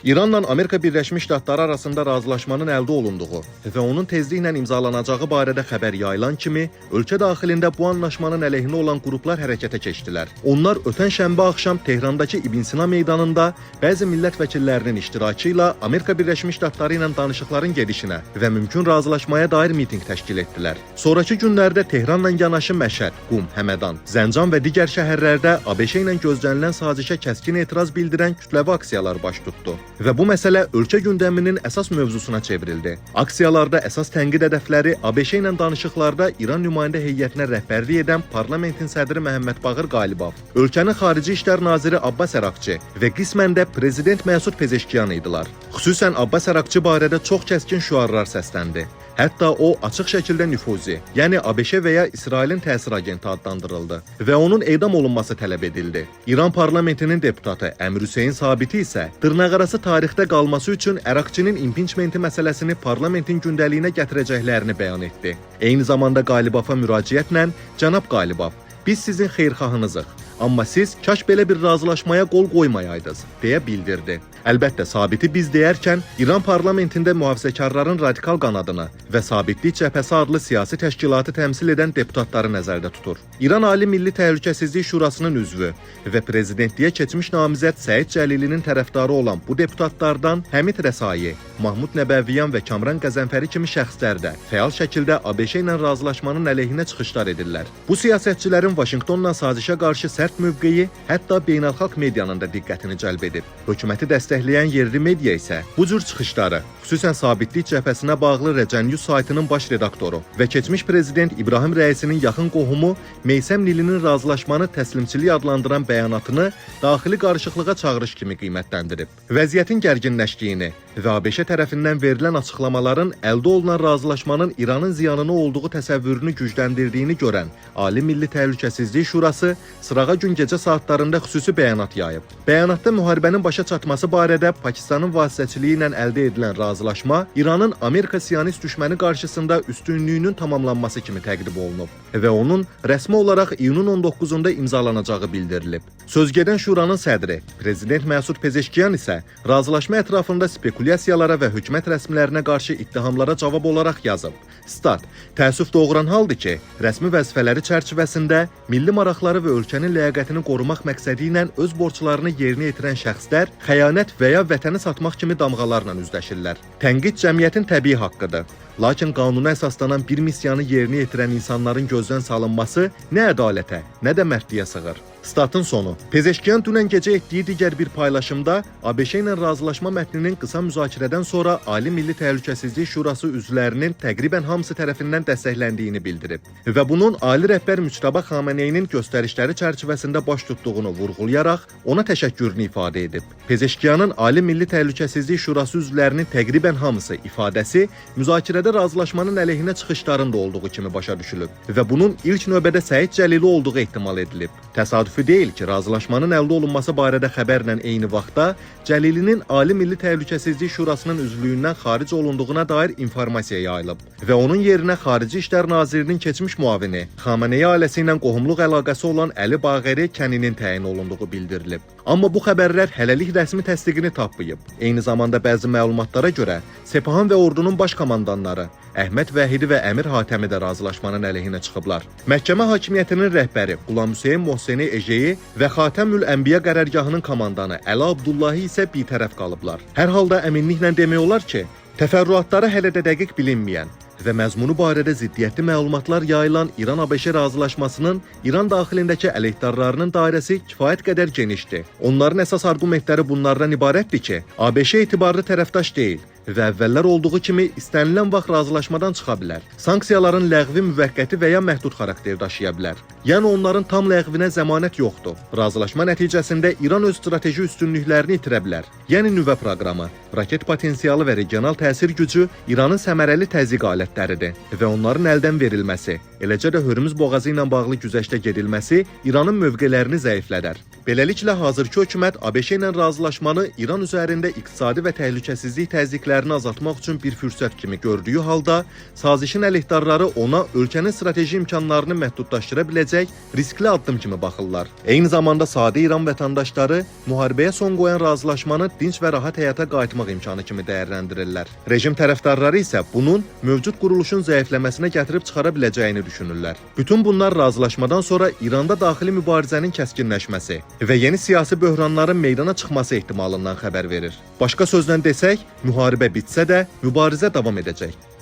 İranla Amerika Birləşmiş Ştatları arasında razılaşmanın əldə olunduğu və onun tezliklə imzalanacağı barədə xəbər yayılan kimi, ölkə daxilində bu anlaşmanın əleyhinə olan qruplar hərəkətə keçdilər. Onlar ötən şənbə axşam Tehrandakı İbn Sina meydanında bəzi millət vəkillərinin iştirakı ilə Amerika Birləşmiş Ştatları ilə danışıqların gedişinə və mümkün razılaşmaya dair mitinq təşkil etdilər. Sonrakı günlərdə Tehranla yanaşı Məşəd, Qum, Həmədan, Zəncan və digər şəhərlərdə ABŞ ilə gözlənilən sazişə kəskin etiraz bildirən kütləvi aksiyalar baş tutdu. Və bu məsələ ölkə gündəminin əsas mövzusuna çevrildi. Aksiyalarda əsas tənqid hədəfləri ABŞ ilə danışıqlarda İran nümayəndə heyətinə rəhbərlik edən parlamentin sədri Məhəmməd Baqir Qalibov, ölkənin xarici işlər naziri Abbas Əraqçı və qismən də prezident Məsud Pezeşkiyan idilər. Xüsusən Abbas Əraqçı barədə çox kəskin şüarlar səsləndi. Hətta o açıq şəkildə nüfuzi, yəni ABŞ və ya İsrailin təsir agenti adlandırıldı və onun edam olunması tələb edildi. İran parlamentinin deputatı Əmir Hüseyn Sabiti isə dırnaqarası tarixdə qalması üçün Əraqçının impiçmenti məsələsini parlamentin gündəliyinə gətirəcəklərini bəyan etdi. Eyni zamanda Qalibova müraciətlə, "Cənab Qalibov, biz sizin xeyirxahınızıq. Amma siz kaş belə bir razılaşmaya qol qoymayaydınız", deyə bildirdi. Əlbəttə, Sabiti biz deyərkən İran parlamentində mühafizəkarların radikal qanadını və Sabitlik Cəbhəsi adlı siyasi təşkilatı təmsil edən deputatları nəzərdə tutur. İran Ali Milli Təhlükəsizlik Şurasının üzvü və prezidentliyə keçmiş namizəd Səid Cəlilinin tərəfdarı olan bu deputatlardan Həmid Rəsai, Mahmud Nəbəviyan və Kamran Qəzənfəri kimi şəxslər də fəal şəkildə ABŞ ilə razılaşmanın əleyhinə çıxışlar edirlər. Bu siyasətçilərin Vaşinqtonla sazişə qarşı sərt mövqeyi hətta beynəlxalq medianın da diqqətini cəlb edib. Hökuməti dəstəkləyən yerli media isə bu cür çıxışları, xüsusən Sabitlik Cəbhəsinə bağlı Rəcənyüz saytının baş redaktoru və keçmiş prezident İbrahim Rəisinin yaxın qohumu Meysəm Nilinin razılaşmanı təslimçilik adlandıran bəyanatını daxili qarışıqlığa çağırış kimi qiymətləndirib. Vəziyyətin gərginləşdiyini və ABŞ tərəfindən verilən açıqlamaların əldə olunan razılaşmanın İranın ziyanına olduğu təsəvvürünü gücləndirdiyini görən Ali Milli Təhlükəsizlik Şurası sırağa gün gecə saatlarında xüsusi bəyanat yayıb. Bəyanatda müharibənin başa çatması barədə Pakistanın vasitəçiliyi ilə əldə edilən razılaşma İranın Amerika siyonist düşməni qarşısında üstünlüyünün tamamlanması kimi təqdim olunub və onun rəsmi olaraq iyunun 19-unda imzalanacağı bildirilib. Sözgedən Şuranın sədri, prezident Məsud Pezeşkiyan isə razılaşma ətrafında spekulyasiyalara və hökumət rəsmilərinə qarşı ittihamlara cavab olaraq yazıb. Stat: "Təəssüf doğuran haldır ki, rəsmi vəzifələri çərçivəsində milli maraqları və ölkənin ləyaqətini qorumaq məqsədi ilə öz borclarını yerinə yetirən şəxslər xəyanət və ya vətəni satmaq kimi damğalarla üzləşirlər. Tənqid cəmiyyətin təbii haqqıdır. Lakin qanuna əsaslanan bir missiyanı yerinə yetirən insanların gözdən salınması nə ədalətə, nə də mərdliyə sığır." Statın sonu. Pezeşkiyan dünən gecə etdiyi digər bir paylaşımda ABŞ ilə razılaşma mətninin qısa müzakirədən sonra Ali Milli Təhlükəsizlik Şurası üzvlərinin təqribən hamısı tərəfindən dəstəkləndiyini bildirib və bunun ali rəhbər Müçtəba Xameneyinin göstərişləri çərçivəsində baş tutduğunu vurğulayaraq ona təşəkkürünü ifadə edib. Pezeşkiyanın Ali Milli Təhlükəsizlik Şurası üzvlərinin təqribən hamısı ifadəsi müzakirədə razılaşmanın əleyhinə çıxışlarında olduğu kimi başa düşülüb və bunun ilk növbədə Səid Cəlili olduğu ehtimal edilib. Təsadüfi deyil ki, razılaşmanın əldə olunması barədə xəbərlə eyni vaxtda Cəlilinin Ali Milli Təhlükəsizlik Şurasının üzvlüyündən xaric olunduğuna dair informasiya yayılıb və onun yerinə Xarici İşlər Nazirinin keçmiş müavini, Xamenei ailəsi ilə qohumluq əlaqəsi olan Əli Bağeri Kəninin təyin olunduğu bildirilib. Amma bu xəbərlər hələlik rəsmi təsdiqini tapmayıb. Eyni zamanda bəzi məlumatlara görə Sepahan və ordunun baş komandanları Əhməd Vəhidi və Əmir Hatəmi də razılaşmanın əleyhinə çıxıblar. Məhkəmə hakimiyyətinin rəhbəri Qulam Hüseyn Mohseni Ejeyi və Xatəmül Ənbiya qərargahının komandanı Əli Abdullahi isə bitərəf qalıblar. Hər halda əminliklə demək olar ki, təfərrüatları hələ də dəqiq bilinməyən və məzmunu barədə ziddiyyətli məlumatlar yayılan İran-ABŞ razılaşmasının İran daxilindəki əleyhdarlarının dairəsi kifayət qədər genişdir. Onların əsas argumentləri bunlardan ibarətdir ki, ABŞ etibarlı tərəfdaş deyil və əvvəllər olduğu kimi istənilən vaxt razılaşmadan çıxa bilər. Sanksiyaların ləğvi müvəqqəti və ya məhdud xarakter daşıya bilər. Yəni onların tam ləğvinə zəmanət yoxdur. Razılaşma nəticəsində İran öz strateji üstünlüklərini itirə bilər. Yəni nüvə proqramı, raket potensialı və regional təsir gücü İranın səmərəli təzyiq alətləridir və onların əldən verilməsi eləcə də Hörmüz boğazı ilə bağlı güzəştə gedilməsi İranın mövqelərini zəiflədər. Beləliklə, hazırki hökumət ABŞ ilə razılaşmanı İran üzərində iqtisadi və təhlükəsizlik təzyiqlərini azaltmaq üçün bir fürsət kimi gördüyü halda, sazişin əleyhdarları ona ölkənin strateji imkanlarını məhdudlaşdıra biləcək riskli addım kimi baxırlar. Eyni zamanda sadə İran vətəndaşları müharibəyə son qoyan razılaşmanı dinc və rahat həyata qayıtmaq imkanı kimi dəyərləndirirlər. Rejim tərəfdarları isə bunun mövcud quruluşun zəifləməsinə gətirib çıxara biləcəyini düşünürlər. Bütün bunlar razılaşmadan sonra İranda daxili mübarizənin kəskinləşməsi və yeni siyasi böhranların meydana çıxması ehtimalından xəbər verir. Başqa sözlə desək, müharibə bitsə də mübarizə davam edəcək.